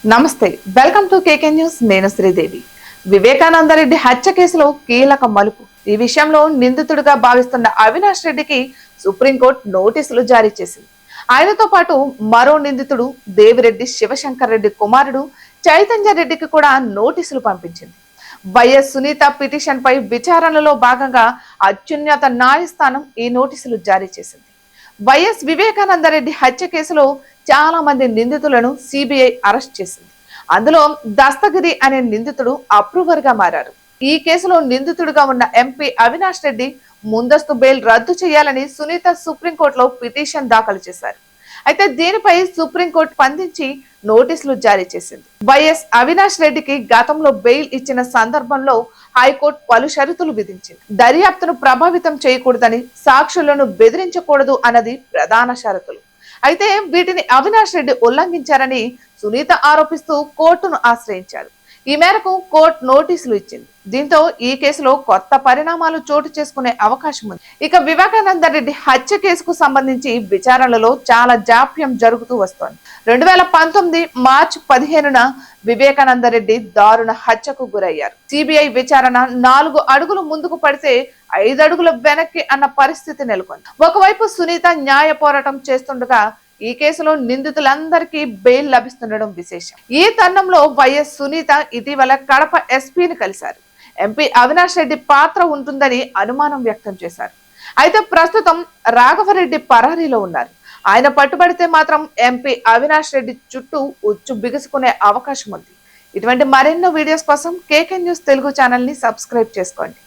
నమస్తే, welcome to KK news. నేను శ్రీదేవి. వివేకానంద రెడ్డి హత్య కేసులో కీలక మలుపు. ఈ విషయంలో నిందితుడిగా భావిస్తున్న అవినాష్ రెడ్డికి సుప్రీంకోర్టు నోటీసులు జారీ చేసింది. ఆయనతో పాటు మరో నిందితుడు దేవిరెడ్డి శివశంకర్ రెడ్డి కుమారుడు చైతన్య రెడ్డికి కూడా నోటీసులు పంపించింది. వైఎస్ సునీత పిటిషన్ పై విచారణలో భాగంగా అత్యున్నత న్యాయస్థానం ఈ నోటీసులు జారీ చేసింది. వైఎస్ వివేకానందరెడ్డి హత్య కేసులో చాలా మంది నిందితులను సిబిఐ అరెస్ట్ చేసింది. అందులో దస్తగిరి అనే నిందితుడు అప్రూవర్ గా మారారు. ఈ కేసులో నిందితుడిగా ఉన్న ఎంపీ అవినాష్ రెడ్డి ముందస్తు బెయిల్ రద్దు చేయాలని సునీత సుప్రీంకోర్టులో పిటిషన్ దాఖలు చేశారు. అయితే దీనిపై సుప్రీంకోర్టు స్పందించి నోటీసులు జారీ చేసింది. వైఎస్ అవినాష్ రెడ్డికి గతంలో బెయిల్ ఇచ్చిన సందర్భంలో హైకోర్టు పలు షరతులు విధించింది. దర్యాప్తును ప్రభావితం చేయకూడదని, సాక్షులను బెదిరించకూడదు అన్నది ప్రధాన షరతులు. అయితే వీటిని అవినాష్ రెడ్డి ఉల్లంఘించారని సునీత ఆరోపిస్తూ కోర్టును ఆశ్రయించారు. ఈ మేరకు కోర్టు నోటీసులు ఇచ్చింది. దీంతో ఈ కేసులో కొత్త పరిణామాలు చోటు చేసుకునే అవకాశం ఉంది. ఇక వివేకానంద రెడ్డి హత్య కేసుకు సంబంధించి విచారణలో చాలా జాప్యం జరుగుతూ వస్తోంది. 2019 మార్చి 15న వివేకానంద రెడ్డి దారుణ హత్యకు గురయ్యారు. సిబిఐ విచారణ 4 అడుగులు ముందుకు పడితే 5 అడుగుల వెనక్కి అన్న పరిస్థితి నెలకొంది. ఒకవైపు సునీత న్యాయ పోరాటం చేస్తుండగా ఈ కేసులో నిందితులందరికీ బెయిల్ లభిస్తుండడం విశేషం. ఈ తరుణంలో వైఎస్ సునీత ఇటీవల కడప ఎస్పీని కలిశారు. ఎంపీ అవినాష్ రెడ్డి పాత్ర ఉంటుందని అనుమానం వ్యక్తం చేశారు. అయితే ప్రస్తుతం రాఘవరెడ్డి పరారీలో ఉన్నారు. ఆయన పట్టుబడితే మాత్రం ఎంపీ అవినాష్ రెడ్డి చుట్టూ ఉచ్చు బిగుసుకునే అవకాశం ఉంది. ఇటువంటి మరెన్నో వీడియోస్ కోసం కేకే న్యూస్ తెలుగు ఛానల్ ని సబ్స్క్రైబ్ చేసుకోండి.